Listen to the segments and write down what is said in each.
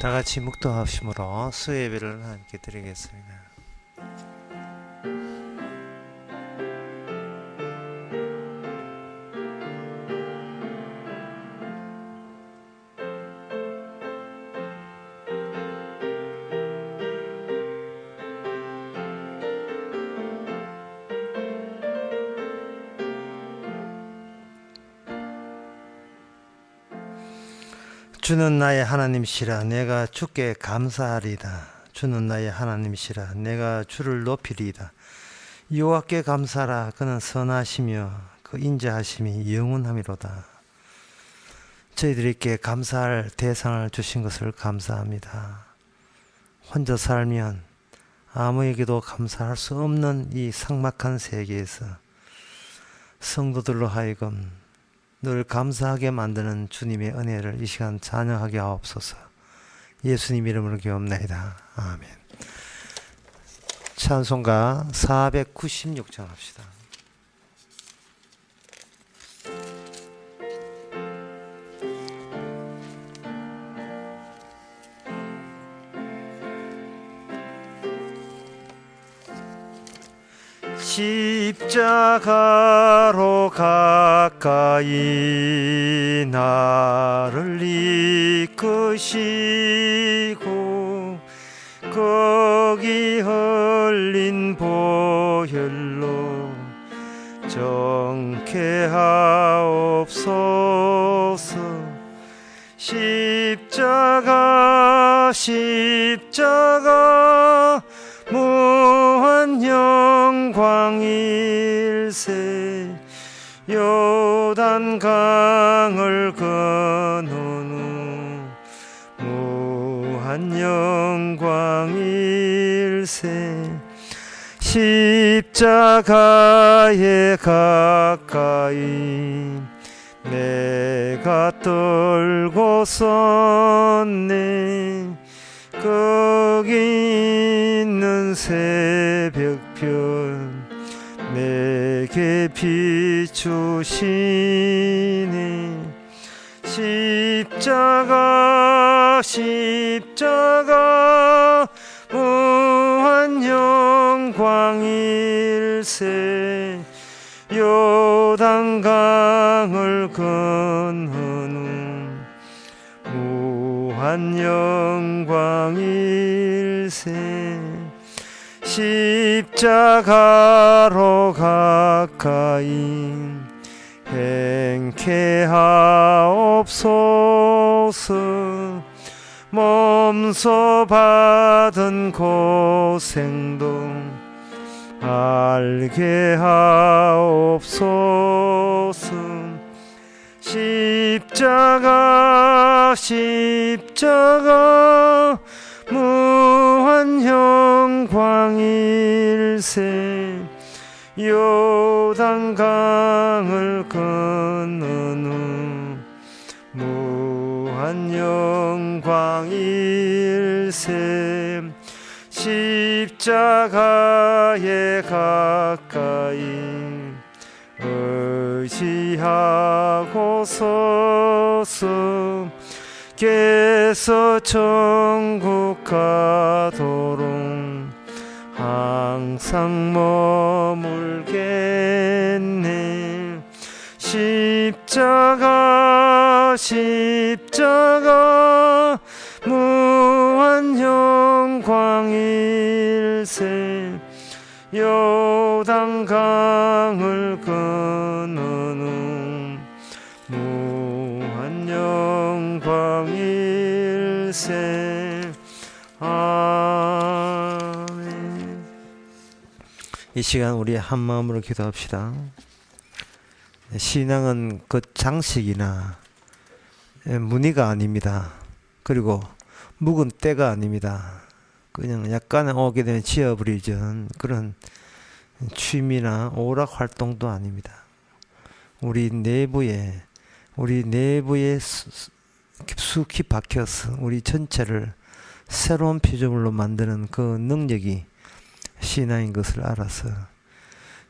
다 같이 묵도하심으로 수예배를 함께 드리겠습니다. 주는 나의 하나님이시라 내가 주께 감사하리이다. 주는 나의 하나님이시라 내가 주를 높이리이다. 여호와께 감사하라. 그는 선하시며 그 인자하심이 영원함이로다. 저희들에게 감사할 대상을 주신 것을 감사합니다. 혼자 살면 아무에게도 감사할 수 없는 이 삭막한 세계에서 성도들로 하여금 늘 감사하게 만드는 주님의 은혜를 이 시간 찬양하게 하옵소서. 예수님 이름으로 기도합나이다. 아멘. 찬송가 496장 합시다. 십자가로 가까이 나를 이끄시고 거기 흘린 보혈로 정케하옵소서. 십자가 무한 영광일세. 요단강을 건넌 후 무한 영광일세. 십자가에 가까이 내가 떨고 섰네. 거기 있는 새벽별 내게 비추시네. 십자가 무한 영광일세. 요단강을 건넌 후 무한 영광일세. 십자가로 가까이 행케하옵소서. 몸소 받은 고생도 알게 하옵소서. 십자가 무한 영광일세. 요단강을 건넌 후 무한 영광일세. 십자가에 가까이 의지하고 서서 께서 천국 가도록 항상 머물겠네. 십자가 무한 영광일세. 요단강을 건넌 후 무한 영광일세. 아멘. 이 시간 우리 한 마음으로 기도합시다. 신앙은 그 장식이나 무늬가 아닙니다. 그리고 묵은 때가 아닙니다. 그냥 약간 오게 되면 지어버리는 그런 취미나 오락 활동도 아닙니다. 우리 내부에 깊숙이 박혀서 우리 전체를 새로운 피조물로 만드는 그 능력이 신앙인 것을 알아서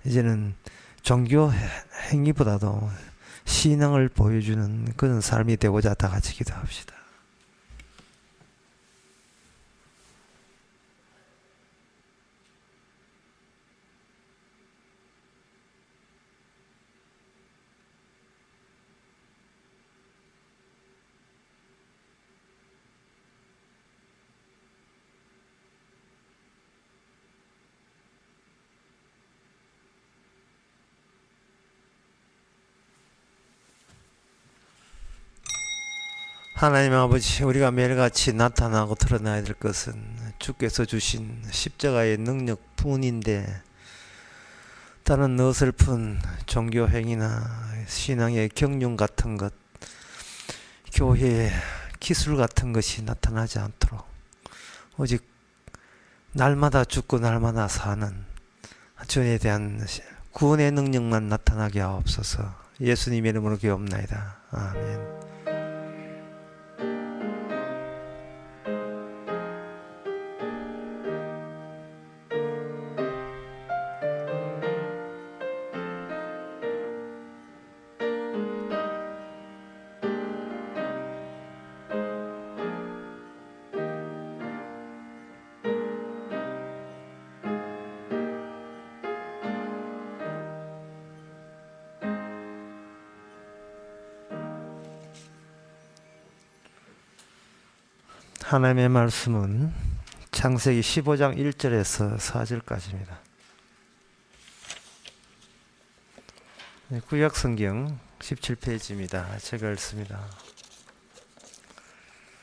이제는 종교 행위보다도 신앙을 보여주는 그런 삶이 되고자 다 같이 기도합시다. 하나님 아버지, 우리가 매일같이 나타나고 드러나야 될 것은 주께서 주신 십자가의 능력뿐인데 다른 어설픈 종교 행위나 신앙의 경륜 같은 것, 교회의 기술 같은 것이 나타나지 않도록 오직 날마다 죽고 날마다 사는 주에 대한 구원의 능력만 나타나게 하옵소서. 예수님의 이름으로 기도합나이다. 아멘. 하나님의 말씀은 창세기 15장 1절에서 4절까지입니다. 구약성경 17페이지입니다. 제가 읽습니다.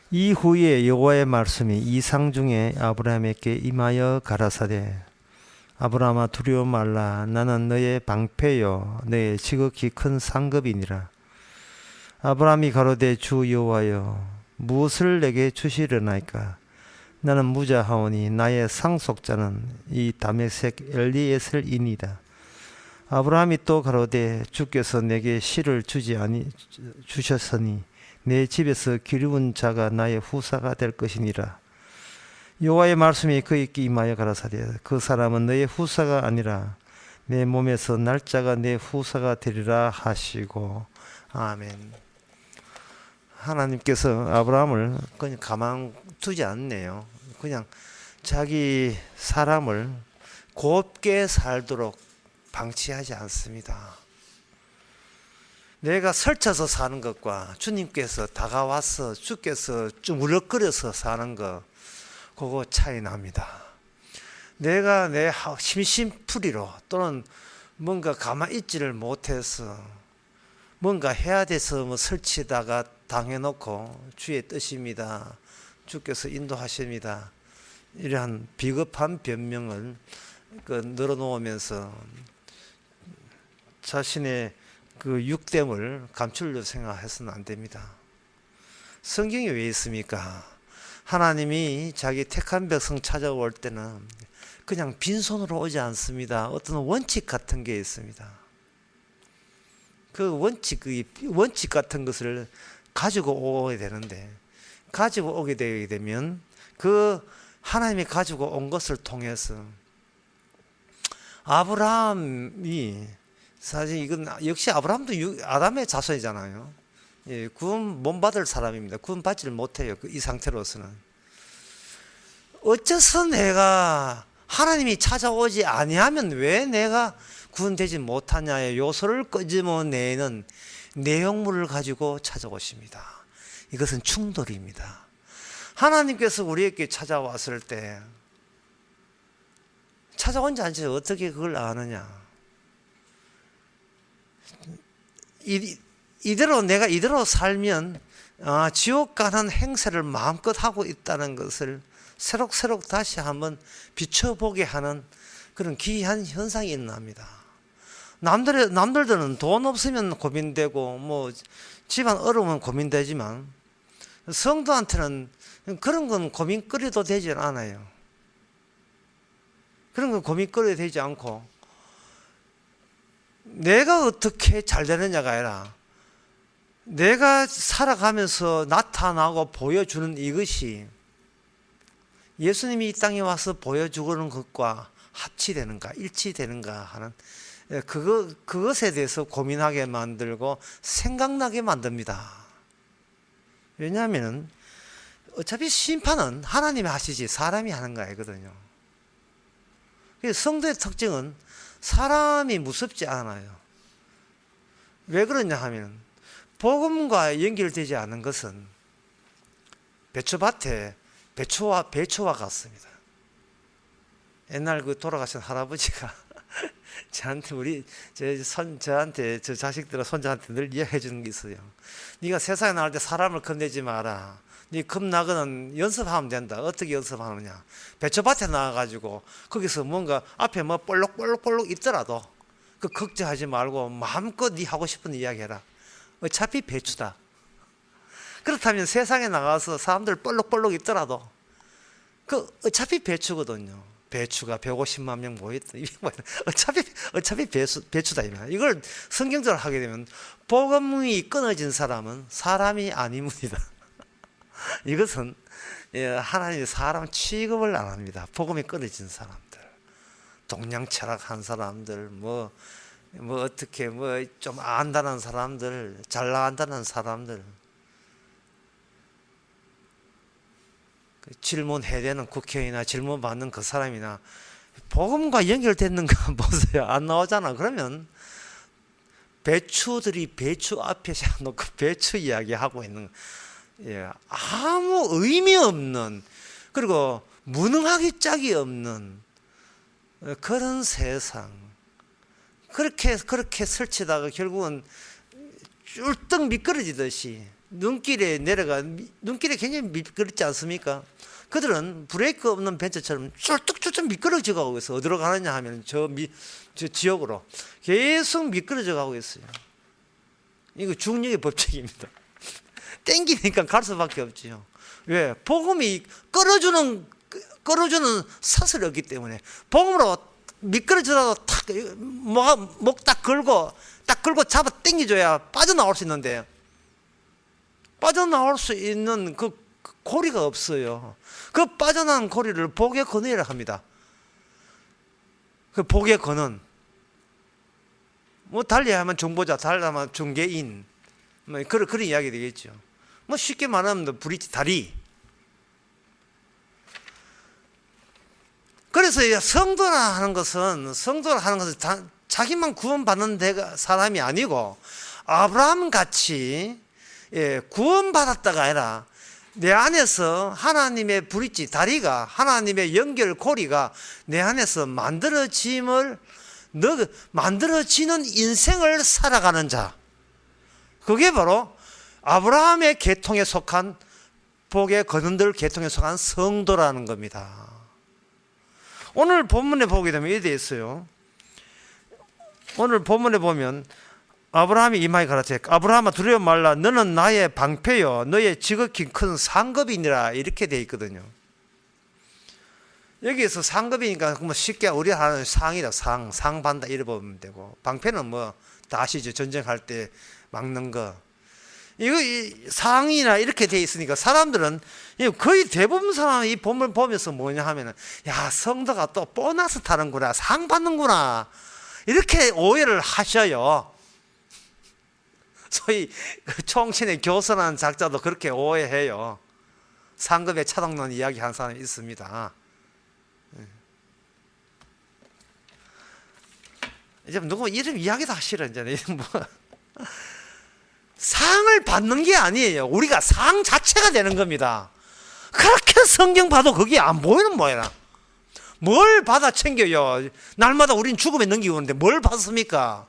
이후에 여호와의 말씀이 이상 중에 아브라함에게 임하여 가라사대 아브라함아 두려워 말라. 나는 너의 방패요 너의 지극히 큰 상급이니라. 아브라함이 가로되 주 여호와여 무엇을 내게 주시려나이까? 나는 무자하오니 나의 상속자는 이 다메섹 엘리에셀이니이다. 아브라함이 또 가로되 주께서 내게 실을 주셨으니 내 집에서 기르운 자가 나의 후사가 될 것이니라. 여호와의 말씀이 그에게 임하여 가라사대 그 사람은 너의 후사가 아니라 내 몸에서 날짜가 내 후사가 되리라 하시고. 아멘. 하나님께서 아브라함을 그냥 가만 두지 않네요. 그냥 자기 사람을 곱게 살도록 방치하지 않습니다. 내가 설쳐서 사는 것과 주님께서 다가와서 주께서 좀 울럭거려서 사는 것, 그거 차이 납니다. 내가 내 심심풀이로 또는 뭔가 가만히 있지를 못해서 뭔가 해야 돼서 뭐 설치다가 당해놓고 주의 뜻입니다. 주께서 인도하십니다. 이러한 비겁한 변명을 늘어놓으면서 자신의 그 육됨을 감추려 생각해서는 안 됩니다. 성경이 왜 있습니까? 하나님이 자기 택한 백성 찾아올 때는 그냥 빈손으로 오지 않습니다. 어떤 원칙 같은 게 있습니다. 그 원칙 같은 것을 가지고 오게 되는데, 가지고 오게 되게 되면 그 하나님이 가지고 온 것을 통해서 아브라함이, 사실 이건 역시 아브라함도 아담의 자손이잖아요. 예, 구원 못 받을 사람입니다. 구원 받지를 못해요. 이 상태로서는. 어째서 내가 하나님이 찾아오지 아니하면 왜 내가 구원되지 못하냐의 요소를 끄집어내는 내용물을 가지고 찾아오십니다. 이것은 충돌입니다. 하나님께서 우리에게 찾아왔을 때 찾아온지 아닌지 어떻게 그걸 아느냐? 내가 이대로 살면 지옥 가는 행세를 마음껏 하고 있다는 것을 새록새록 다시 한번 비춰보게 하는 그런 기이한 현상이 일어납니다. 남들은 돈 없으면 고민되고 뭐 집안 어려우면 고민되지만 성도한테는 그런 건 고민거리도 되지 않아요. 그런 건 고민거리 되지 않고 내가 어떻게 잘 되느냐가 아니라 내가 살아가면서 나타나고 보여주는 이것이 예수님이 이 땅에 와서 보여주는 것과 합치되는가 일치되는가 하는 그것에 대해서 고민하게 만들고 생각나게 만듭니다. 왜냐하면 어차피 심판은 하나님이 하시지 사람이 하는 거 아니거든요. 성도의 특징은 사람이 무섭지 않아요. 왜 그러냐 하면 복음과 연결되지 않은 것은 배추밭에 배추와 같습니다. 옛날 그 돌아가신 할아버지가 저한테 저한테 저 자식들은 손자한테 늘 이야기해 주는 게 있어요. 네가 세상에 나갈 때 사람을 겁내지 마라. 네 겁나거는 연습하면 된다. 어떻게 연습하느냐? 배추밭에 나가가지고 거기서 뭔가 앞에 뭐 볼록볼록 있더라도 그 걱정하지 말고 마음껏 네 하고 싶은 이야기해라. 어차피 배추다. 그렇다면 세상에 나가서 사람들 볼록볼록 있더라도 그 어차피 배추거든요. 배추가 150만 명 모였다. 어차피 배추다. 이걸 성경적으로 하게 되면 복음이 끊어진 사람은 사람이 아닙니다. 이것은 하나님의 사람 취급을 안 합니다. 복음이 끊어진 사람들, 동양 철학한 사람들, 어떻게 좀 안다는 사람들, 잘 나간다는 사람들, 질문해야 되는 국회의원이나 질문 받는 그 사람이나 복음과 연결됐는가 보세요. 안 나오잖아. 그러면 배추들이 배추 앞에 놓고 배추 이야기하고 있는 아무 의미 없는, 그리고 무능하기 짝이 없는 그런 세상. 그렇게 설치다가 결국은 쫄떡 미끄러지듯이 눈길에 굉장히 미끄럽지 않습니까? 그들은 브레이크 없는 벤츠처럼 쫄뚝쫄뚝 미끄러져 가고 있어. 어디로 가느냐 하면 저 지역으로 계속 미끄러져 가고 있어요. 이거 중력의 법칙입니다. 땡기니까 갈 수밖에 없지요. 왜? 복음이 끌어주는 사슬이 없기 때문에. 복음으로 미끄러져도 목 딱 걸고 잡아 당겨줘야 빠져나올 수 있는데, 빠져나올 수 있는 그 고리가 없어요. 그 빠져나온 고리를 복의 근원이라 합니다. 그 복의 근원. 달리 하면 중보자, 달리 하면 중개인, 그런 이야기 되겠죠. 쉽게 말하면 브릿지 다리. 그래서 성도라 하는 것은 자기만 구원받는 사람이 아니고 아브라함 같이 구원받았다가 아니라 내 안에서 하나님의 브릿지 다리가, 하나님의 연결 고리가 내 안에서 만들어지는 인생을 살아가는 자, 그게 바로 아브라함의 계통에 속한, 복의 근원들 계통에 속한 성도라는 겁니다. 오늘 본문에 보게 되면 이렇게 되어 있어요. 오늘 본문에 보면 아브라함이 이마에 가라사대 아브라함아 두려워 말라. 너는 나의 방패요 너의 지극히 큰 상급이니라. 이렇게 되어 있거든요. 여기에서 상급이니까 쉽게 우리 하는 상이다. 상반다 이래 보면 되고, 방패는 다 아시죠? 전쟁할 때 막는 거. 이거 상이나 이렇게 되어 있으니까 사람들은, 거의 대부분 사람이 이 본문을 보면서 뭐냐 하면은, 야, 성도가 또 보너스 타는구나, 상 받는구나, 이렇게 오해를 하셔요. 소위 총신의 교선하는 작자도 그렇게 오해해요. 상급의 차동론 이야기 한 사람이 있습니다. 이제 누구 이름 이야기도 하시라. 이제 상을 받는 게 아니에요. 우리가 상 자체가 되는 겁니다. 그렇게 성경 봐도 그게 안 보이는 모양이라. 뭘 받아 챙겨요. 날마다 우린 죽음에 넘기고 있는데 뭘 받습니까?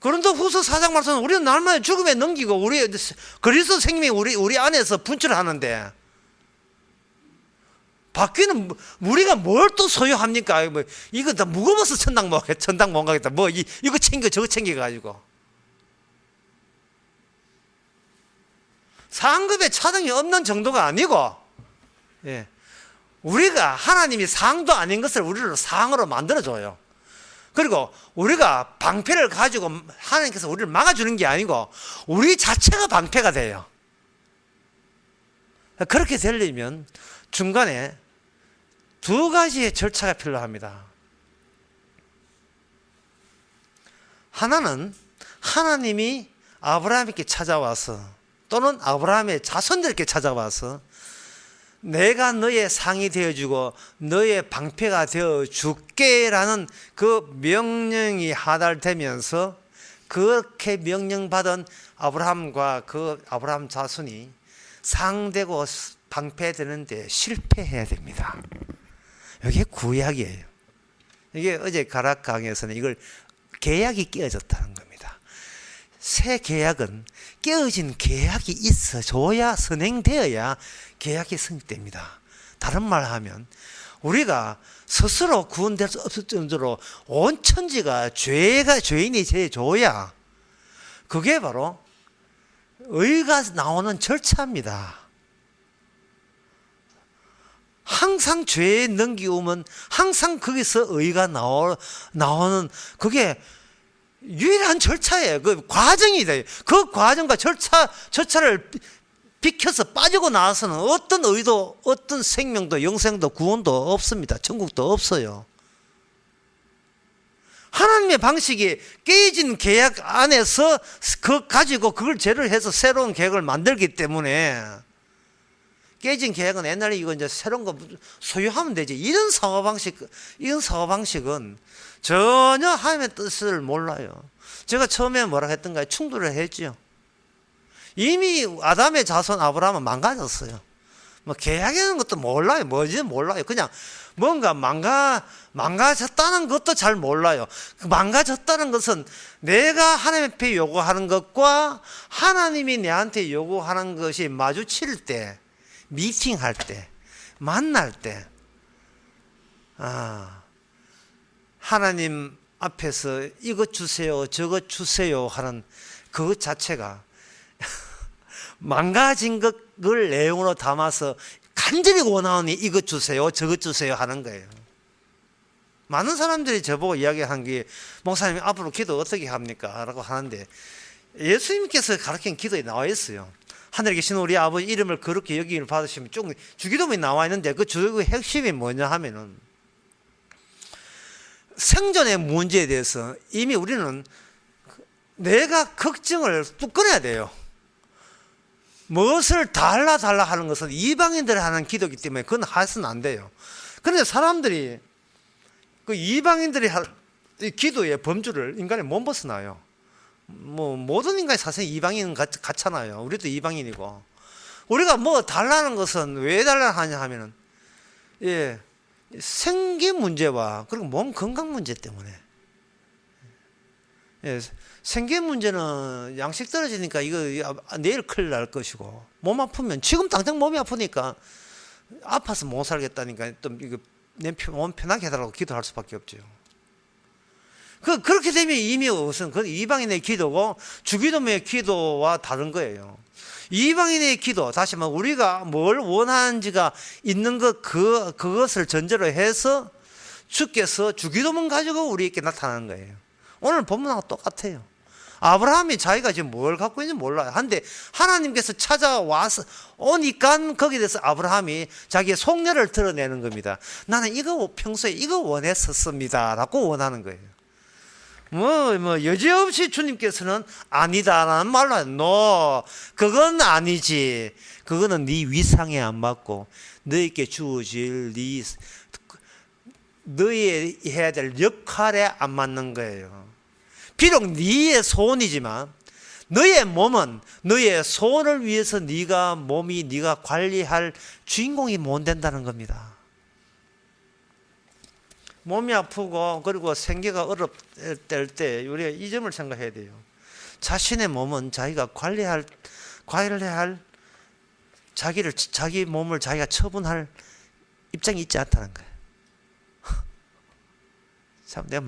고린도후서 4장 말씀은 우리는 날마다 죽음에 넘기고 우리 그리스도 생명이 우리 안에서 분출하는데, 바뀌는 우리가 뭘 또 소유합니까? 이거 다 무거워서 천당 못 가겠다. 이거 챙겨 저거 챙겨가지고 상급의 차등이 없는 정도가 아니고, 우리가 하나님이 상도 아닌 것을 우리를 상으로 만들어줘요. 그리고 우리가 방패를 가지고 하나님께서 우리를 막아주는 게 아니고 우리 자체가 방패가 돼요. 그렇게 되려면 중간에 두 가지의 절차가 필요합니다. 하나는 하나님이 아브라함에게 찾아와서, 또는 아브라함의 자손들에게 찾아와서 내가 너의 상이 되어주고 너의 방패가 되어줄게라는 그 명령이 하달되면서, 그렇게 명령받은 아브라함과 그 아브라함 자손이 상되고 방패되는데 실패해야 됩니다. 이게 구약이에요. 이게 어제 가락 강의에서는 이걸 계약이 깨어졌다는 겁니다. 새 계약은 깨어진 계약이 있어줘야, 선행되어야 계약이 성립됩니다. 다른 말 하면 우리가 스스로 구원될 수 없을 정도로 온 천지가 죄인이 죄줘야 그게 바로 의가 나오는 절차입니다. 항상 죄에 넘기우면 항상 거기서 의가 나오는 그게 유일한 절차예요. 그 과정이다. 그 과정과 절차를 비켜서 빠지고 나서는 어떤 의도, 어떤 생명도, 영생도, 구원도 없습니다. 천국도 없어요. 하나님의 방식이 깨진 계약 안에서 가지고 그걸 죄를 해서 새로운 계약을 만들기 때문에 깨진 계약은 옛날에 이거 이제 새로운 거 소유하면 되지. 이런 사고방식은 전혀 하나님의 뜻을 몰라요. 제가 처음에 뭐라 했던가요? 충돌을 했죠. 이미 아담의 자손 아브라함은 망가졌어요. 뭐 계약하는 것도 몰라요. 뭐지 몰라요. 그냥 뭔가 망가졌다는 것도 잘 몰라요. 망가졌다는 것은 내가 하나님 앞에 요구하는 것과 하나님이 내한테 요구하는 것이 마주칠 때, 미팅할 때, 만날 때, 하나님 앞에서 이것 주세요, 저것 주세요 하는 그것 자체가 망가진 것을 내용으로 담아서 간절히 원하오니 이것 주세요, 저것 주세요 하는 거예요. 많은 사람들이 저보고 이야기한 게 목사님 앞으로 기도 어떻게 합니까? 라고 하는데 예수님께서 가르친 기도에 나와 있어요. 하늘에 계신 우리 아버지 이름을 그렇게 여김을 받으시면 쭉 주기도문이 나와 있는데 그 주기도문의 핵심이 뭐냐 하면은 생존의 문제에 대해서 이미 우리는 내가 걱정을 뚝 끊어야 돼요. 무엇을 달라 하는 것은 이방인들이 하는 기도이기 때문에 그건 해서는 안 돼요. 그런데 사람들이 그 이방인들이 할 기도의 범주를 인간이 못 벗어나요. 뭐 모든 인간이 사실 이방인 같잖아요. 우리도 이방인이고. 우리가 뭐 달라는 것은 왜 달라 하냐 하면은 생계 문제와 그리고 몸 건강 문제 때문에. 생계 문제는 양식 떨어지니까 이거 내일 큰일 날 것이고, 몸 아프면 지금 당장 몸이 아프니까 아파서 못 살겠다니까 또 이거 내 몸 편하게 해달라고 기도할 수밖에 없죠. 그렇게 되면 이미 우선 그 이방인의 기도고 주기도문의 기도와 다른 거예요. 이방인의 기도, 다시 말해 우리가 뭘 원하는지가 있는 그것을 전제로 해서 주께서 주기도문 가지고 우리에게 나타나는 거예요. 오늘 본문하고 똑같아요. 아브라함이 자기가 지금 뭘 갖고 있는지 몰라요. 한데 하나님께서 찾아와서 오니까 거기에 대해서 아브라함이 자기의 속내를 드러내는 겁니다. 나는 이거 평소에 이거 원했었습니다 라고 원하는 거예요. 여지없이 주님께서는 아니다라는 말로 해요. No, 그건 아니지. 그거는 네 위상에 안 맞고 너에게 주어질 너희 해야 될 역할에 안 맞는 거예요. 비록 네의 소원이지만 너의 몸은 너의 소원을 위해서 네가 관리할 주인공이 못 된다는 겁니다. 몸이 아프고 그리고 생계가 어렵을 때 우리가 이 점을 생각해야 돼요. 자신의 몸은 자기가 관리할 자기 몸을 자기가 처분할 입장이 있지 않다는 거예요. 참 내가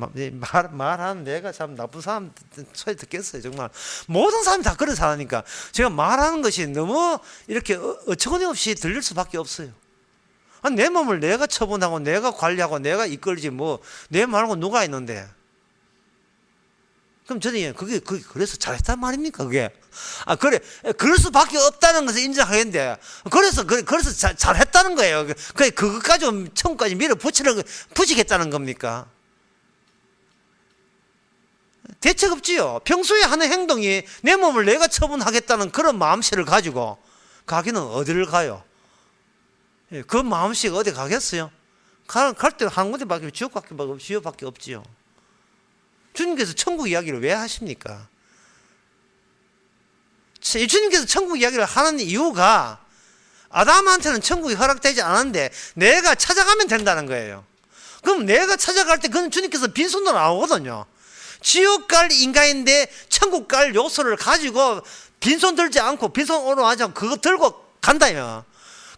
말하는 내가 참 나쁜 사람 소리 듣겠어요. 정말 모든 사람이 다 그런 사람이니까 제가 말하는 것이 너무 이렇게 어처구니 없이 들릴 수밖에 없어요. 내 몸을 내가 처분하고 내가 관리하고 내가 이끌지 내 말고 누가 있는데. 그럼 저는 그게 그래서 잘했단 말입니까 그게? 그럴 수밖에 없다는 것을 인정하겠는데 그래서 잘했다는 거예요. 그것까지 천국까지 붙이겠다는 겁니까? 대책 없지요. 평소에 하는 행동이 내 몸을 내가 처분하겠다는 그런 마음씨를 가지고 가기는 어디를 가요? 그 마음씨가 어디 가겠어요? 갈 때 한 군데밖에 지옥밖에 없지요. 주님께서 천국 이야기를 왜 하십니까? 주님께서 천국 이야기를 하는 이유가 아담한테는 천국이 허락되지 않았는데 내가 찾아가면 된다는 거예요. 그럼 내가 찾아갈 때 그건 주님께서 빈손으로 나오거든요. 지옥 갈 인간인데 천국 갈 요소를 가지고 빈손 들지 않고 빈손 오로 하지 않고 그거 들고 간다요.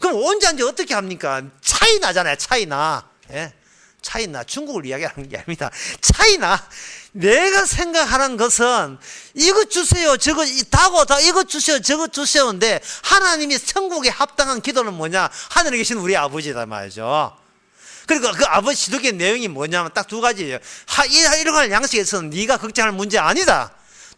그럼 언제 어떻게 합니까? 차이 나잖아요. 차이 나. 예? 차이 나. 중국을 이야기하는 게 아닙니다. 차이 나. 내가 생각하는 것은 이것 주세요, 저거 다고 다 이것 주세요, 저것 주세요인데 하나님이 천국에 합당한 기도는 뭐냐? 하늘에 계신 우리 아버지다 말이죠. 그리고 그 아버지 지도의 내용이 뭐냐면 딱 두 가지예요. 이런 양식에서는 네가 걱정할 문제 아니다.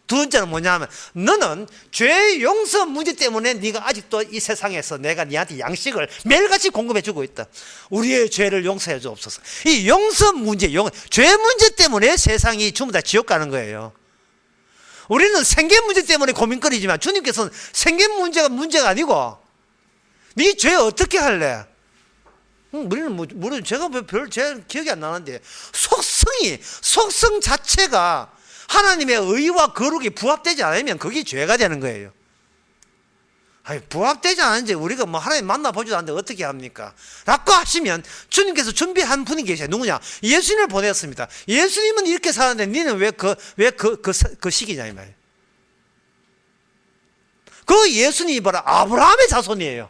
두 번째는 뭐냐면 너는 죄 용서 문제 때문에 네가 아직도 이 세상에서 내가 네한테 양식을 매일같이 공급해 주고 있다. 우리의 죄를 용서해 주옵소서. 이 용서 문제, 죄 문제 때문에 세상이 전부 다 지옥 가는 거예요. 우리는 생계 문제 때문에 고민거리지만 주님께서는 생계 문제가 아니고 네 죄 어떻게 할래? 우리는 제가 제 기억이 안 나는데 속성 자체가 하나님의 의와 거룩이 부합되지 않으면 그게 죄가 되는 거예요. 아니, 부합되지 않은지 우리가 뭐 하나님 만나보지도 않는데 어떻게 합니까? 라고 하시면 주님께서 준비한 분이 계셔요. 누구냐? 예수님을 보냈습니다. 예수님은 이렇게 사는데 니는 왜 그 시기냐 이 말이에요. 그 예수님이 바로 아브라함의 자손이에요.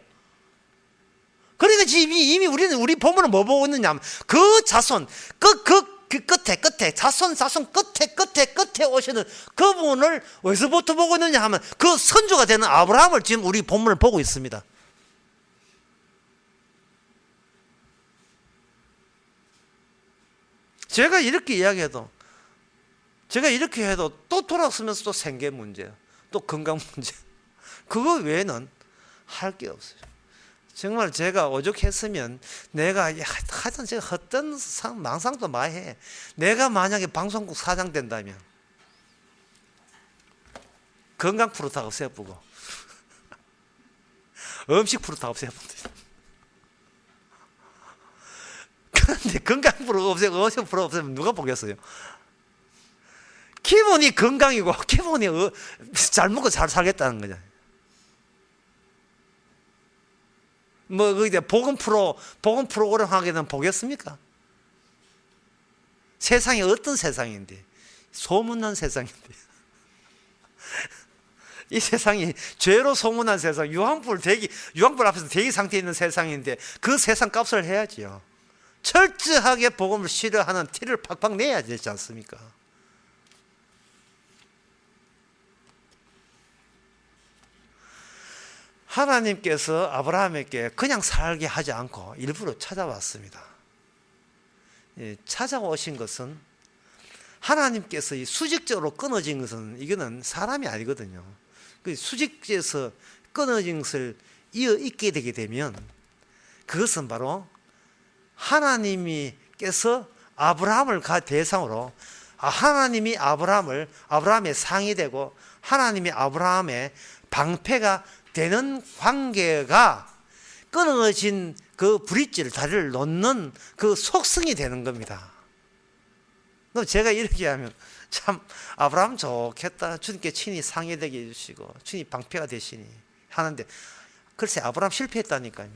그러니까 지금 이미 우리 본문은 뭐 보고 있느냐 하면 그 자손, 그 끝에 자손 끝에 오시는 그분을 어디서부터 보고 있느냐 하면 그 선조가 되는 아브라함을 지금 우리 본문을 보고 있습니다. 제가 이렇게 해도 또 돌아서면서 또 생계 문제, 또 건강 문제, 그거 외에는 할 게 없어요. 정말 제가 오죽했으면 내가 하여튼 제가 헛된 망상도 많이 해. 내가 만약에 방송국 사장 된다면 건강 프로 다 없애보고 음식 프로 다 없애보고 그런데 건강 프로 없애고 음식 프로 없애면 누가 보겠어요? 기본이 건강이고 기본이 잘 먹고 잘 살겠다는 거잖아요. 뭐, 복음 프로그램 하게 되면 보겠습니까? 세상이 어떤 세상인데, 소문난 세상인데. 이 세상이 죄로 소문난 세상, 유황불 앞에서 대기 상태에 있는 세상인데, 그 세상 값을 해야지요. 철저하게 복음을 싫어하는 티를 팍팍 내야 되지 않습니까? 하나님께서 아브라함에게 그냥 살게 하지 않고 일부러 찾아왔습니다. 찾아오신 것은 하나님께서 수직적으로 끊어진 것은 이거는 사람이 아니거든요. 수직에서 끊어진 것을 이어있게 되게 되면 그것은 바로 하나님께서 아브라함을 대상으로 하나님이 아브라함의 상이 되고 하나님이 아브라함의 방패가 되는 관계가 끊어진 그 브릿지를 다리를 놓는 그 속성이 되는 겁니다. 그럼 제가 이렇게 하면 참 아브라함 좋겠다. 주님께 친히 상의되게 해주시고 친히 방패가 되시니 하는데 글쎄 아브라함 실패했다니까요.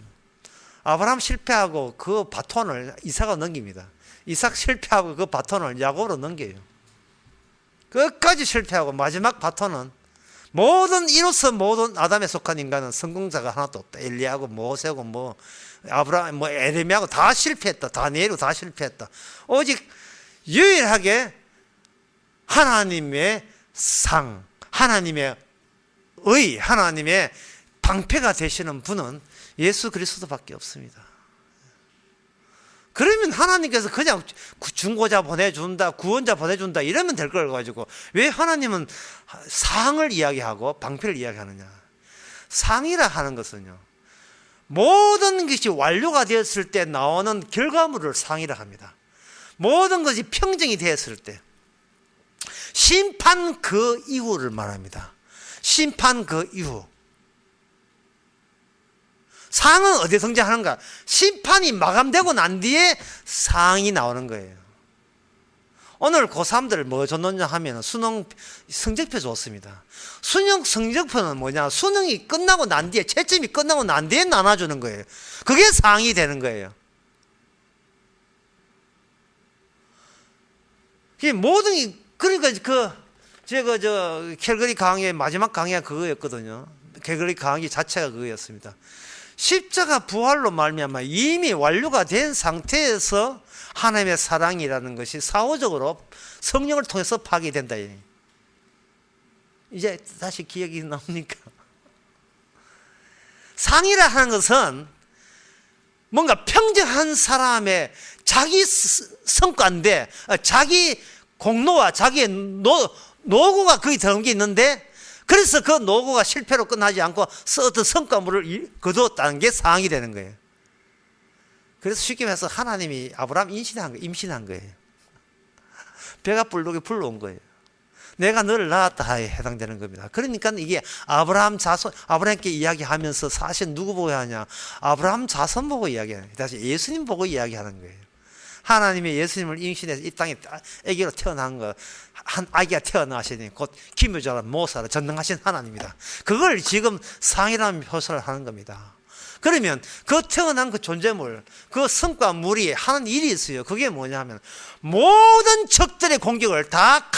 아브라함 실패하고 그 바톤을 이삭가 넘깁니다. 이삭 실패하고 그 바톤을 야곱으로 넘겨요. 끝까지 실패하고 마지막 바톤은 모든 아담에 속한 인간은 성공자가 하나도 없다. 엘리야하고 모세하고 아브라함 에레미야하고 다 실패했다. 다니엘도 다 실패했다. 오직 유일하게 하나님의 상, 하나님의 의, 하나님의 방패가 되시는 분은 예수 그리스도밖에 없습니다. 그러면 하나님께서 그냥 중고자 보내준다, 구원자 보내준다 이러면 될 걸 가지고 왜 하나님은 상을 이야기하고 방패를 이야기하느냐? 상이라 하는 것은요, 모든 것이 완료가 되었을 때 나오는 결과물을 상이라 합니다. 모든 것이 평정이 되었을 때 심판 그 이후를 말합니다. 심판 그 이후. 상은 어디에 등장하는가? 심판이 마감되고 난 뒤에 상이 나오는 거예요. 오늘 고3들 뭐 줬느냐 하면 수능 성적표 줬습니다. 수능 성적표는 뭐냐? 수능이 끝나고 난 뒤에, 채점이 끝나고 난 뒤에 나눠주는 거예요. 그게 상이 되는 거예요. 모든, 그러니까 제가 캘거리 강의 마지막 강의가 그거였거든요. 캘거리 강의 자체가 그거였습니다. 십자가 부활로 말미암아 이미 완료가 된 상태에서 하나님의 사랑이라는 것이 사후적으로 성령을 통해서 파괴된다. 이제 다시 기억이 나옵니까? 상이라 하는 것은 뭔가 평정한 사람의 자기 성과인데, 자기 공로와 자기의 노고가 거기 들어간 게 있는데, 그래서 그 노고가 실패로 끝나지 않고 어떤 성과물을 거두었다는 게 상이 되는 거예요. 그래서 쉽게 말해서 하나님이 아브라함 임신한 거예요. 배가 불룩에 불러온 거예요. 내가 너를 낳았다에 해당되는 겁니다. 그러니까 이게 아브라함 자손, 아브라함께 이야기하면서 사실 누구 보고 하냐? 아브라함 자손 보고 이야기하는 거예요. 다시 예수님 보고 이야기하는 거예요. 하나님이 예수님을 임신해서 이 땅에 아기로 태어난 거, 한 아기가 태어나시니 곧 기묘자라 모사라 전능하신 하나님이다. 그걸 지금 상이라는 표현을 하는 겁니다. 그러면 그 태어난 그 존재물, 그 성과물이 하는 일이 있어요. 그게 뭐냐면 모든 적들의 공격을 다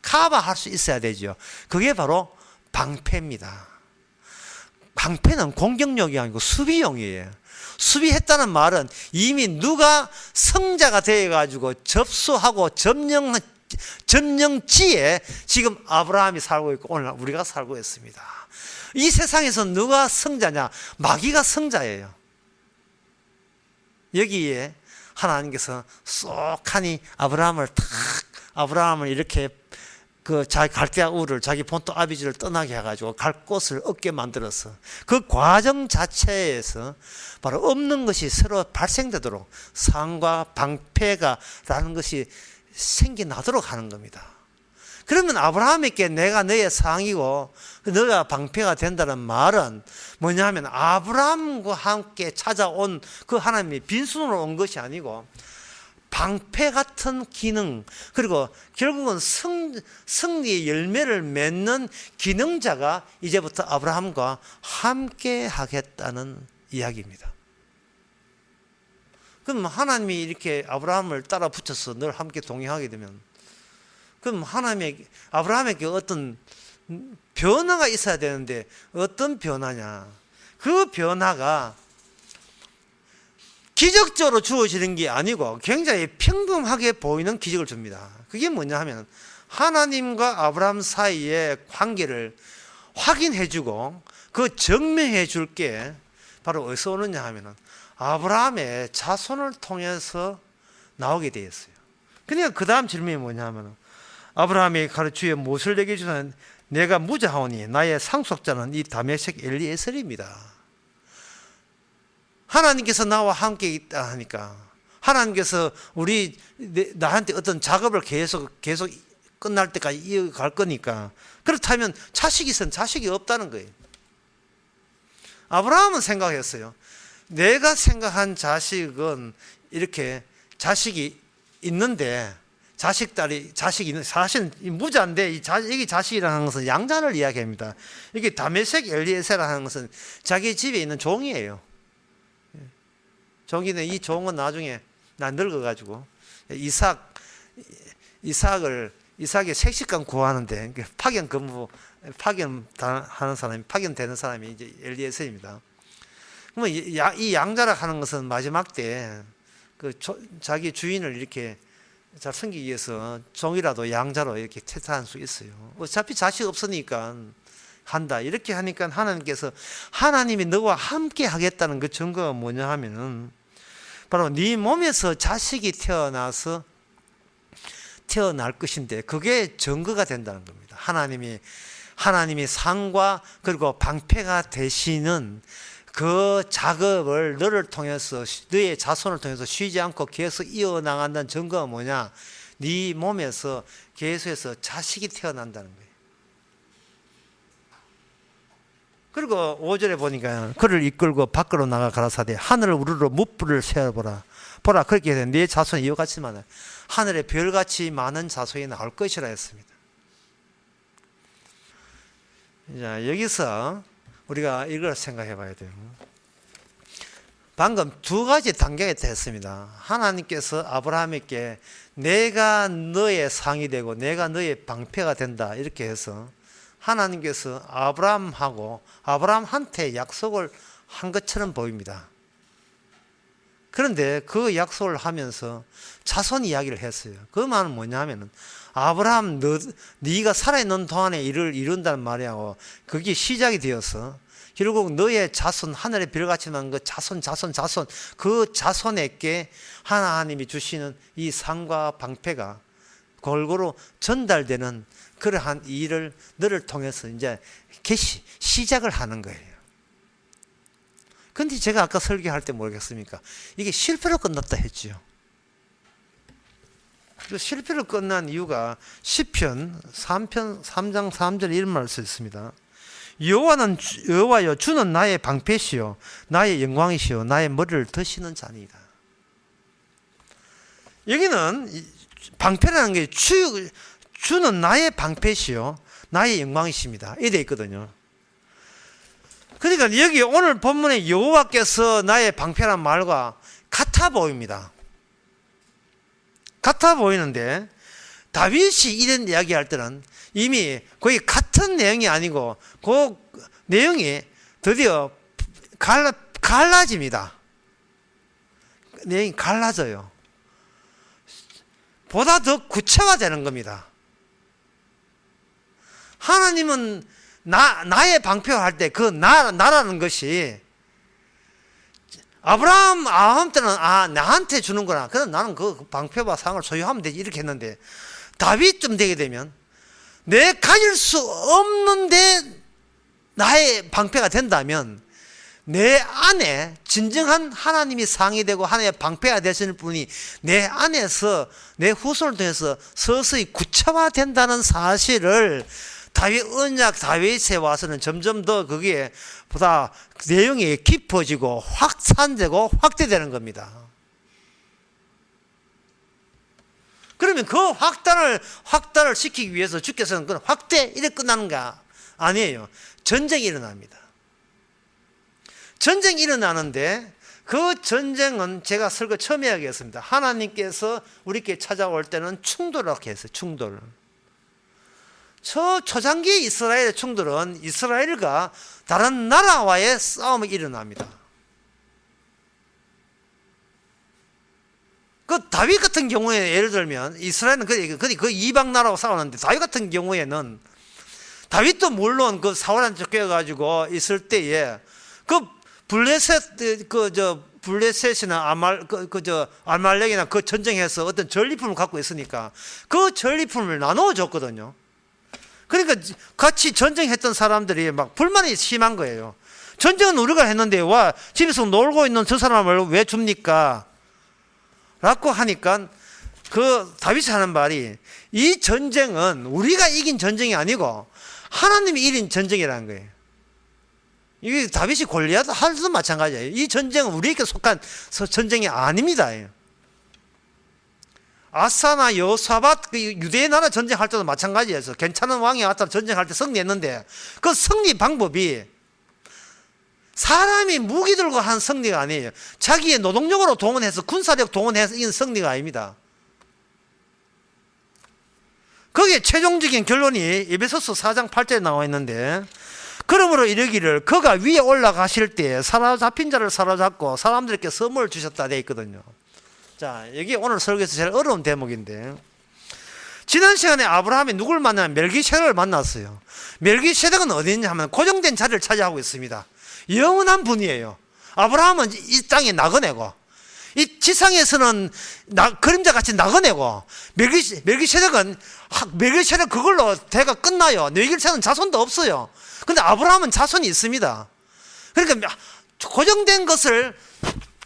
커버할 수 있어야 되죠. 그게 바로 방패입니다. 방패는 공격력이 아니고 수비용이에요. 수비했다는 말은 이미 누가 성자가 되어가지고 접수하고 점령지에 지금 아브라함이 살고 있고 오늘 우리가 살고 있습니다. 이 세상에서 누가 성자냐? 마귀가 성자예요. 여기에 하나님께서 쏙하니 아브라함을 이렇게 자기 갈대아 우를 자기 본토 아비지를 떠나게 해가지고 갈 곳을 얻게 만들어서 그 과정 자체에서 바로 없는 것이 새로 발생되도록 상과 방패가라는 것이 생겨나도록 하는 겁니다. 그러면 아브라함에게 내가 너의 상이고 너가 방패가 된다는 말은 뭐냐 하면 아브라함과 함께 찾아온 그 하나님이 빈손으로 온 것이 아니고 방패 같은 기능, 그리고 결국은 승리의 열매를 맺는 기능자가 이제부터 아브라함과 함께 하겠다는 이야기입니다. 그럼 하나님이 이렇게 아브라함을 따라 붙여서 늘 함께 동행하게 되면, 그럼 아브라함에게 어떤 변화가 있어야 되는데 어떤 변화냐? 그 변화가 기적적으로 주어지는 게 아니고 굉장히 평범하게 보이는 기적을 줍니다. 그게 뭐냐 하면 하나님과 아브라함 사이의 관계를 확인해주고 그 증명해 줄 게 바로 어디서 오느냐 하면 아브라함의 자손을 통해서 나오게 되었어요. 그러니까 그 다음 질문이 뭐냐 하면 아브라함이 가르치에 무엇을 내게 주는 내가 무자하오니 나의 상속자는 이 다메섹 엘리에셀입니다. 하나님께서 나와 함께 있다 하니까 하나님께서 나한테 어떤 작업을 계속 끝날 때까지 이어갈 거니까, 그렇다면 자식이 있으면 자식이 없다는 거예요. 아브라함은 생각했어요. 내가 생각한 자식은 이렇게 자식이 있는데 자식이 있는, 사실은 무자인데 여기 자식이라는 것은 양자를 이야기합니다. 이게 다메섹 엘리에셀이라는 것은 자기 집에 있는 종이에요. 종이는 이 종은 나중에 늙어가지고 이삭의 색식감 구하는데 파견되는 사람이 이제 엘리에셀입니다. 그러면 이 양자라 하는 것은 마지막 때 자기 주인을 이렇게 잘 섬기기 위해서 종이라도 양자로 이렇게 채택할 수 있어요. 어차피 자식 없으니까 한다. 이렇게 하니까 하나님이 너와 함께 하겠다는 그 증거가 뭐냐 하면은 바로 네 몸에서 자식이 태어날 것인데 그게 증거가 된다는 겁니다. 하나님이 상과 그리고 방패가 되시는 그 작업을 너를 통해서, 너의 자손을 통해서 쉬지 않고 계속 이어나간다는 증거가 뭐냐? 네 몸에서 계속해서 자식이 태어난다는 거예요. 그리고 5절에 보니까 그를 이끌고 밖으로 나가 가라사대 하늘을 우르르 무불을 세어보라. 보라 그렇게 해서 네 자손이 이와 같이 많아 하늘에 별같이 많은 자손이 나올 것이라 했습니다. 자, 여기서 우리가 이걸 생각해 봐야 돼요. 방금 두 가지 단계가 됐습니다. 하나님께서 아브라함에게 내가 너의 상이 되고 내가 너의 방패가 된다 이렇게 해서 하나님께서 아브라함한테 약속을 한 것처럼 보입니다. 그런데 그 약속을 하면서 자손 이야기를 했어요. 그 말은 뭐냐면은 아브라함 네가 살아있는 동안에 이를 이룬다는 말이하고 그게 시작이 되어서 결국 너의 자손 하늘의 별같이 많은 그 자손 그 자손에게 하나님이 주시는 이 상과 방패가 골고루 전달되는 그러한 일을 너를 통해서 이제 시작을 하는 거예요. 근데 제가 아까 설교할 때 모르겠습니까? 이게 실패로 끝났다 했지요. 실패로 끝난 이유가 시편 3장 3절에 이런 말을 썼습니다. 여호와여 주는 나의 방패시요 나의 영광이시요 나의 머리를 드시는 자니이다. 여기는 방패라는 게 주는 나의 방패시요 나의 영광이십니다. 이래 있거든요. 그러니까 여기 오늘 본문에 여호와께서 나의 방패란 말과 같아 보입니다. 같아 보이는데 다윗이 이런 이야기할 때는 이미 거의 같은 내용이 아니고 그 내용이 드디어 갈라집니다. 내용이 갈라져요. 보다 더 구체화되는 겁니다. 하나님은 나의 방패를 할 때 그 나라는 것이 아브라함 때는 나한테 주는구나. 그럼 나는 그 방패와 상을 소유하면 되지 이렇게 했는데 다윗쯤 되게 되면 내 가질 수 없는데 나의 방패가 된다면 내 안에 진정한 하나님이 상이 되고 하나님의 방패가 되시는 분이 내 안에서 내 후손을 통해서 서서히 구체화된다는 사실을 다윗에 와서는 점점 더 거기에 보다 내용이 깊어지고 확산되고 확대되는 겁니다. 그러면 그 확단을 시키기 위해서 주께서는 그건 확대 이래 끝나는가? 아니에요. 전쟁이 일어납니다. 전쟁이 일어나는데 그 전쟁은 제가 설교 처음에 이야기했습니다. 하나님께서 우리께 찾아올 때는 충돌이라고 했어요. 충돌. 초장기 이스라엘의 충돌은 이스라엘과 다른 나라와의 싸움이 일어납니다. 그 다윗 같은 경우에 예를 들면 이스라엘은 그 이방 나라와 싸우는데 다윗 같은 경우에는 다윗도 물론 그 사울한테 쫓겨가지고 있을 때에 그 블레셋이나 아말렉이나 그 전쟁에서 어떤 전리품을 갖고 있으니까 그 전리품을 나누어 줬거든요. 그러니까 같이 전쟁했던 사람들이 막 불만이 심한 거예요. 전쟁은 우리가 했는데 와 집에서 놀고 있는 저 사람을 왜 줍니까? 라고 하니까 그 다윗이 하는 말이 이 전쟁은 우리가 이긴 전쟁이 아니고 하나님이 이긴 전쟁이라는 거예요. 이게 다윗이 골리앗 할 때도 마찬가지예요. 이 전쟁은 우리에게 속한 전쟁이 아닙니다. 아사나 여호사밧 그 유대 나라 전쟁할 때도 마찬가지예요. 괜찮은 왕이 왔다 전쟁할 때 승리했는데 그 승리 방법이 사람이 무기 들고 한 승리가 아니에요. 자기의 노동력으로 동원해서 군사력 동원해서 이긴 승리가 아닙니다. 거기에 최종적인 결론이 에베소서 4장 8절에 나와 있는데 그러므로 이르기를 그가 위에 올라가실 때 사로잡힌 자를 사로잡고 사람들에게 선물을 주셨다 되어 있거든요. 자, 여기 오늘 설교에서 제일 어려운 대목인데 지난 시간에 아브라함이 누굴 만나면 멜기세덱을 만났어요. 멜기세덱은 어디 있냐 하면 고정된 자리를 차지하고 있습니다. 영원한 분이에요. 아브라함은 이 땅에 나그네고 이 지상에서는 그림자같이 나그네고 멜기세덱은 그걸로 대가 끝나요. 멜기세덱은 자손도 없어요. 근데 아브라함은 자손이 있습니다. 그러니까 고정된 것을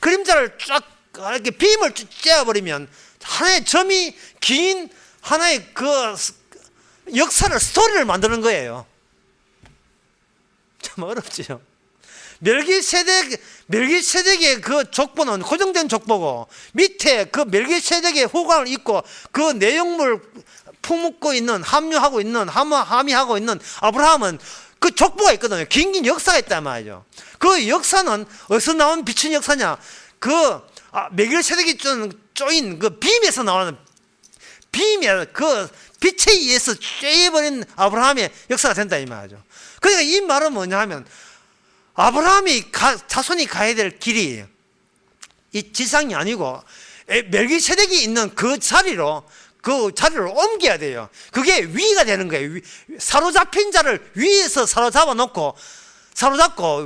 그림자를 쫙 이렇게 빔을 쬐어버리면 하나의 점이 긴 하나의 그 역사를 스토리를 만드는 거예요. 참 어렵지요. 멜기세덱의 그 족보는 고정된 족보고 밑에 그 멜기세덱의 후관을 잇고 그 내용물 품고 있는 함유하고 있는 함의하고 있는 아브라함은 그 족보가 있거든요. 긴 역사가 있단 말이죠. 그 역사는 어디서 나온 비친 역사냐? 멜기세덱이 쪼인 그 빔에서 나오는 빔의 그 빛에 의해서 쬐어버린 아브라함의 역사가 된다 이 말이죠. 그러니까 이 말은 뭐냐 하면 아브라함이 자손이 가야 될 길이 이 지상이 아니고 멜기세덱이 있는 그 자리로 옮겨야 돼요. 그게 위가 되는 거예요. 사로잡힌 자를 위에서 사로잡고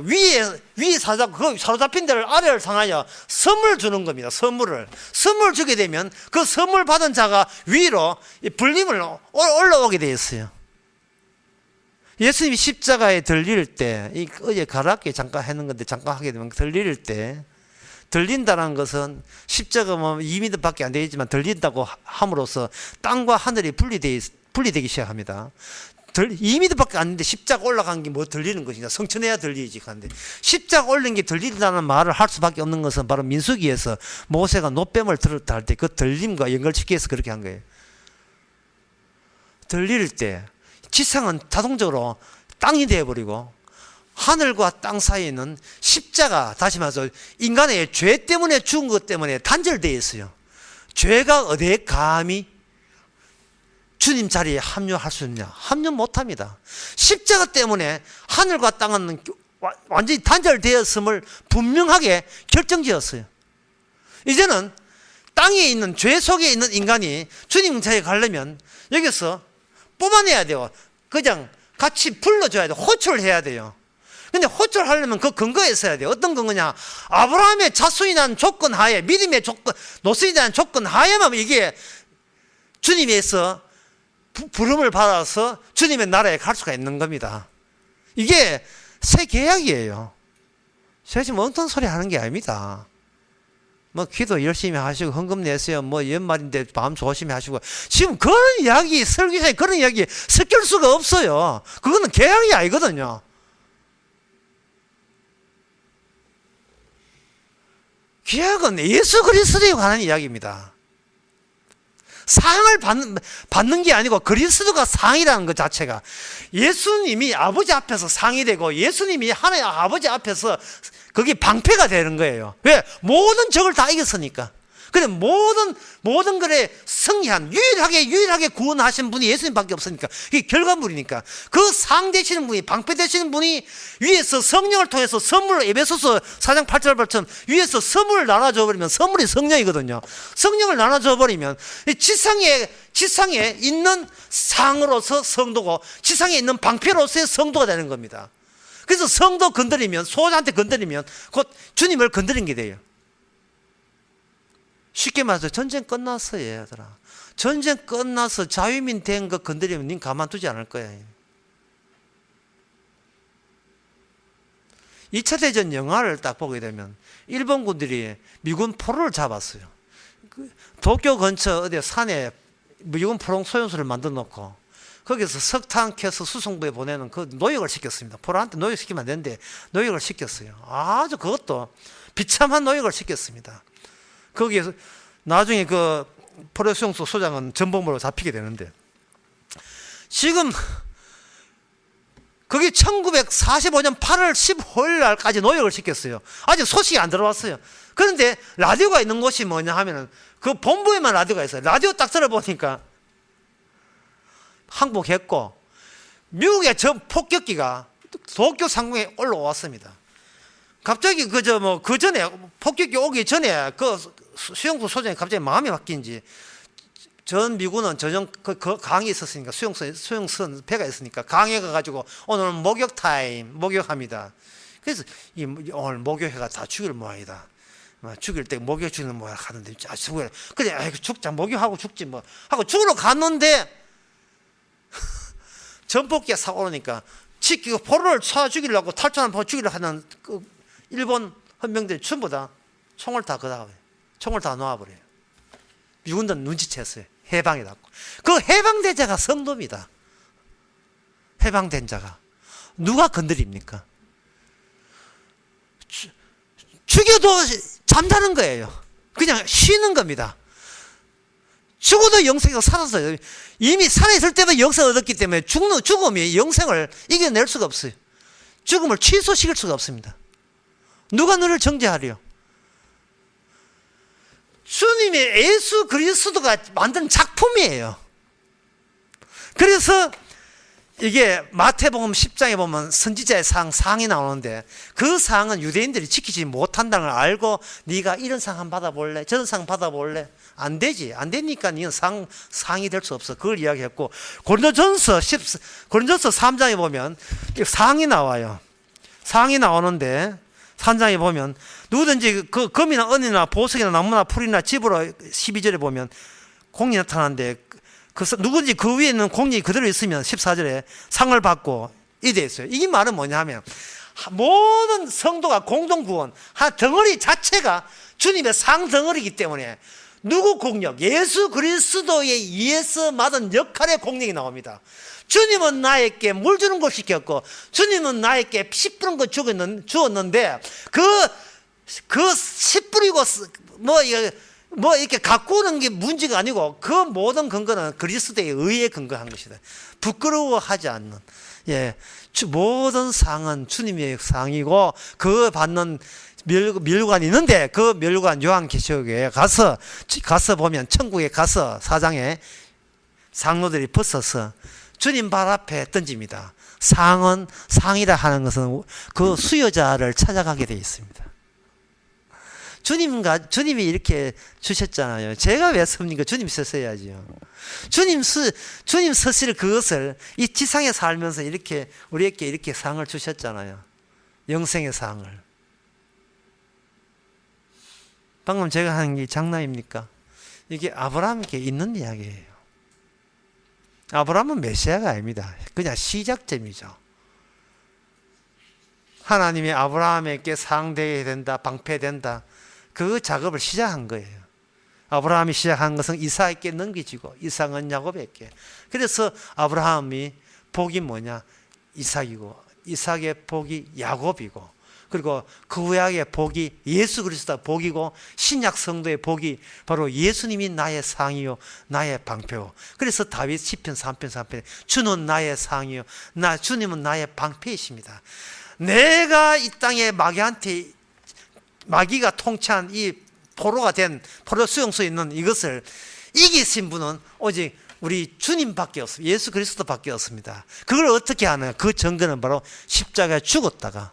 위에 사로잡고 그 사로잡힌 자를 아래를 상하여 선물 주는 겁니다. 선물 주게 되면 그 선물 받은 자가 위로 불림을 올라오게 되어 있어요. 예수님이 십자가에 들릴 때, 어제 가락에 잠깐 하는 건데 잠깐 하게 되면 들릴 때, 들린다는 것은 십자가 뭐 2m 밖에 안 되지만 들린다고 함으로써 땅과 하늘이 분리되기 시작합니다. 2m 밖에 안 되는데 십자가 올라간 게 뭐 들리는 것이냐? 성천해야 들리지. 하는데 십자가 올린 게 들린다는 말을 할 수밖에 없는 것은 바로 민수기에서 모세가 노뱀을 들었다 할 때 그 들림과 연결시켜서 그렇게 한 거예요. 들릴 때 지상은 자동적으로 땅이 되어버리고 하늘과 땅 사이에는 십자가, 다시 말해서 인간의 죄 때문에 죽은 것 때문에 단절되어 있어요. 죄가 어디에 감히 주님 자리에 합류할 수 있느냐? 합류 못합니다. 십자가 때문에 하늘과 땅은 완전히 단절되었음을 분명하게 결정지었어요. 이제는 땅에 있는 죄 속에 있는 인간이 주님 자리에 가려면 여기서 뽑아내야 돼요. 그냥 같이 불러줘야 돼요. 호출을 해야 돼요. 근데 호출하려면 그 근거에 있어야 돼요. 어떤 근거냐? 아브라함의 자손이라는 조건 하에, 믿음의 조건, 노선이라는 조건 하에만 이게 주님에서 부름을 받아서 주님의 나라에 갈 수가 있는 겁니다. 이게 새 계약이에요. 제가 지금 엉뚱한 소리 하는 게 아닙니다. 뭐 기도 열심히 하시고 헌금 내세요. 뭐 연말인데 마음 조심히 하시고 지금 그런 이야기 설교사에 그런 이야기 섞일 수가 없어요. 그거는 계약이 아니거든요. 계약은 예수 그리스도에 관한 이야기입니다. 상을 받는 게 아니고 그리스도가 상이라는 것 자체가 예수님이 아버지 앞에서 상이 되고 예수님이 하나님 아버지 앞에서 그게 방패가 되는 거예요. 왜? 모든 적을 다 이겼으니까. 근데 모든 것에 승리한 유일하게 구원하신 분이 예수님밖에 없으니까 이게 결과물이니까 그 상 되시는 분이 방패 되시는 분이 위에서 성령을 통해서 선물을 에베소서 4장 8절 말처럼 위에서 선물을 나눠줘 버리면 선물이 성령이거든요. 성령을 나눠줘 버리면 지상에 있는 상으로서 성도고 지상에 있는 방패로서의 성도가 되는 겁니다. 그래서 성도 건드리면 소자한테 건드리면 곧 주님을 건드린 게 돼요. 쉽게 말해서 전쟁 끝났어요, 얘들아. 전쟁 끝나서 자유민 된 거 건드리면 닌 가만두지 않을 거야. 2차 대전 영화를 딱 보게 되면 일본군들이 미군 포로를 잡았어요. 도쿄 근처 어디 산에 미군 포로 소용소를 만들어 놓고 거기서 석탄 캐서 수송부에 보내는 그 노역을 시켰습니다. 포로한테 노역시키면 안 되는데 노역을 시켰어요. 아주 그것도 비참한 노역을 시켰습니다. 거기에서 나중에 그 포로 수용소 소장은 전범으로 잡히게 되는데 지금 그게 1945년 8월 15일 날까지 노역을 시켰어요. 아직 소식이 안 들어왔어요. 그런데 라디오가 있는 곳이 뭐냐 하면은 그 본부에만 라디오가 있어요. 라디오 딱 들어보니까 항복했고 미국의 저 폭격기가 도쿄 상공에 올라왔습니다. 갑자기 그 전에 폭격기 오기 전에 그 수용소 소장이 갑자기 마음이 바뀐지 전 미군은 그 강이 있었으니까 수용선 배가 있으니까 강에 가가지고 오늘 목욕 타임 목욕합니다. 그래서 오늘 목욕해가 다 죽일 모양이다. 죽일 때 목욕 죽는 모양 하는데 그래 죽자 목욕하고 죽지 뭐 하고 죽으러 갔는데 전폭기가 사고 오니까 포로를 쏴 죽이려고 탈출한 포로 죽이려고 하는 그 일본 헌병들이 전부 다 총을 다 놓아버려요. 미군들은 눈치챘어요. 해방이라고. 그 해방된 자가 성도입니다. 해방된 자가 누가 건드립니까? 죽여도 잠자는 거예요. 그냥 쉬는 겁니다. 죽어도 영생이 살았어요. 이미 살아있을 때부터 영생을 얻었기 때문에 죽음이 영생을 이겨낼 수가 없어요. 죽음을 취소시킬 수가 없습니다. 누가 너를 정죄하리요? 주님의 예수 그리스도가 만든 작품이에요. 그래서 이게 마태복음 10장에 보면 선지자의 상이 나오는데 그 상은 유대인들이 지키지 못한다는 걸 알고 네가 이런 상 한번 받아볼래? 저런 상 받아볼래? 안 되지. 안 되니까 너는 상이 될 수 없어. 그걸 이야기했고 고린도전서 3장에 보면 상이 나와요. 상이 나오는데 3장에 보면 누구든지 그 금이나 은이나 보석이나 나무나 풀이나 집으로 12절에 보면 공이 나타나는데 누구든지 그 위에 있는 공이 그대로 있으면 14절에 상을 받고 이래 있어요. 이 말은 뭐냐 하면 모든 성도가 공동구원 한 덩어리 자체가 주님의 상 덩어리이기 때문에 누구 공력? 예수 그리스도에 의해서 받은 역할의 공력이 나옵니다. 주님은 나에게 물 주는 걸 시켰고 주님은 나에게 피 뿌린 거 주었는데 그 씨 뿌리고 뭐 이렇게 갖고 오는 게 문제가 아니고 그 모든 근거는 그리스도의 의에 근거한 것이다. 부끄러워하지 않는 모든 상은 주님의 상이고 그 받는 멸관이 있는데 그 멸관 요한계시록에 가서 보면 천국에 가서 4장에 상노들이 벗어서 주님 발 앞에 던집니다. 상이라 하는 것은 그 수여자를 찾아가게 되어 있습니다. 주님이 이렇게 주셨잖아요. 제가 왜 섭니까? 주님 썼어야지요. 주님 쓰실 그것을 이 지상에 살면서 이렇게 우리에게 이렇게 상을 주셨잖아요. 영생의 상을. 방금 제가 하는 게 장난입니까? 이게 아브라함에게 있는 이야기예요. 아브라함은 메시아가 아닙니다. 그냥 시작점이죠. 하나님이 아브라함에게 상대해야 된다, 방패된다. 그 작업을 시작한 거예요. 아브라함이 시작한 것은 이삭에게 넘기지고 이삭은 야곱에게. 그래서 아브라함이 복이 뭐냐? 이삭이고 이삭의 복이 야곱이고 그리고 그 후약의 복이 예수 그리스도의 복이고 신약 성도의 복이 바로 예수님이 나의 상이요 나의 방패요. 그래서 다윗 시편 3편 3편에 주는 나의 상이요 주님은 나의 방패이십니다. 내가 이 땅에 마귀가 통치한 이 포로 수용소에 있는 이것을 이기신 분은 오직 우리 주님밖에 없습니다. 예수 그리스도밖에 없습니다. 그걸 어떻게 하느냐? 그 증거는 바로 십자가에 죽었다가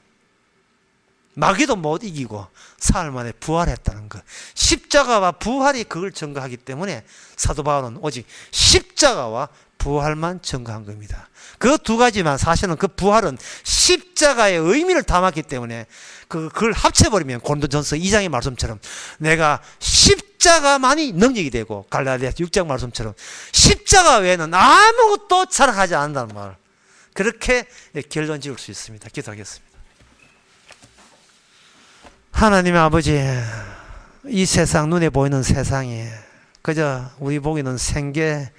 마귀도 못 이기고 사흘 만에 부활했다는 것. 십자가와 부활이 그걸 증거하기 때문에 사도 바울은 오직 십자가와 부활만 증거한 겁니다. 그 두 가지만 사실은 그 부활은 십자가의 의미를 담았기 때문에 그걸 합쳐버리면 고린도전서 2장의 말씀처럼 내가 십자가만이 능력이 되고 갈라디아 6장 말씀처럼 십자가 외에는 아무것도 자랑하지 않는다는 말. 그렇게 결론 지을 수 있습니다. 기도하겠습니다. 하나님의 아버지, 이 세상 눈에 보이는 세상이 그저 우리 보기는 생계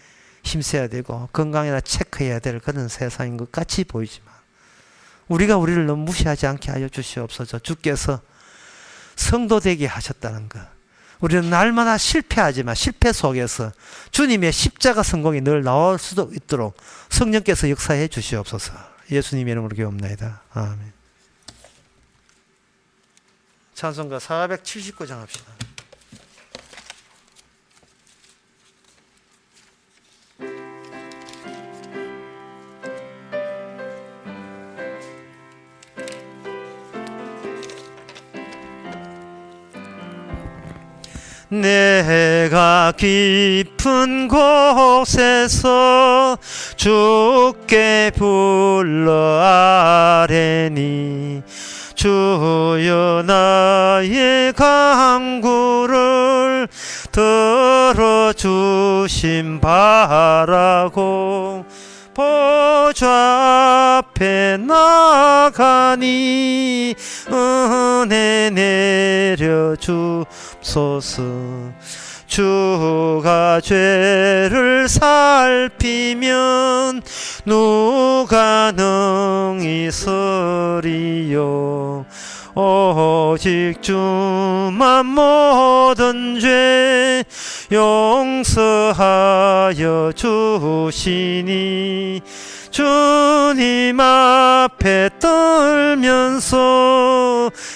힘써야 되고 건강이나 체크해야 될 그런 세상인 것 같이 보이지만 우리가 우리를 너무 무시하지 않게 하여 주시옵소서. 주께서 성도 되게 하셨다는 것. 우리는 날마다 실패하지만 실패 속에서 주님의 십자가 성공이 늘 나올 수도 있도록 성령께서 역사해 주시옵소서. 예수님의 이름으로 기도합니다. 아멘. 찬송가 479장 합시다. 내가 깊은 곳에서 주께 불러 아뢰니 주여 나의 간구를 들어주심 바라고 보좌 앞에 나가니 은혜 내려 주옵소서. 주가 죄를 살피면 누가 능히 서리요. 오직 주만 모든 죄 용서하여 주시니 주님 앞에 떨면서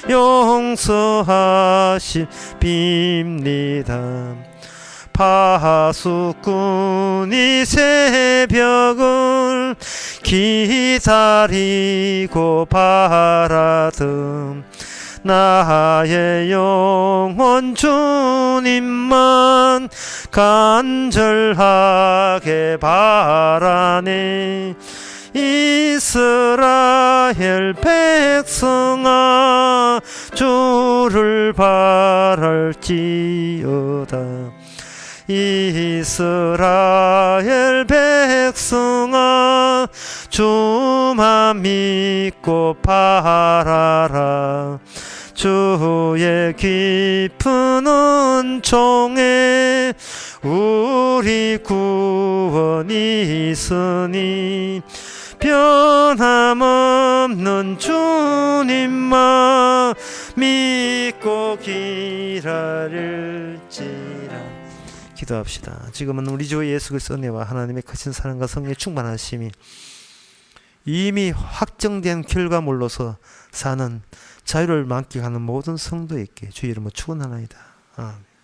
용서하실 빕니다. 파수꾼이 새벽을 기다리고 바라듬 나의 영혼 주님만 간절하게 바라네. 이스라엘 백성아 주를 바랄지어다. 이스라엘 백성아 주만 믿고 바라라. 주의 깊은 은총에 우리 구원이 있으니 변함없는 주님만 믿고 기다릴지라. 기도합시다. 지금은 우리 주 예수 그리스도의 은혜와 하나님의 크신 사랑과 성령의 충만하심이 이미 확정된 결과물로서 사는 자유를 만끽하는 모든 성도에게 주의 이름으로 축원하나이다. 아멘.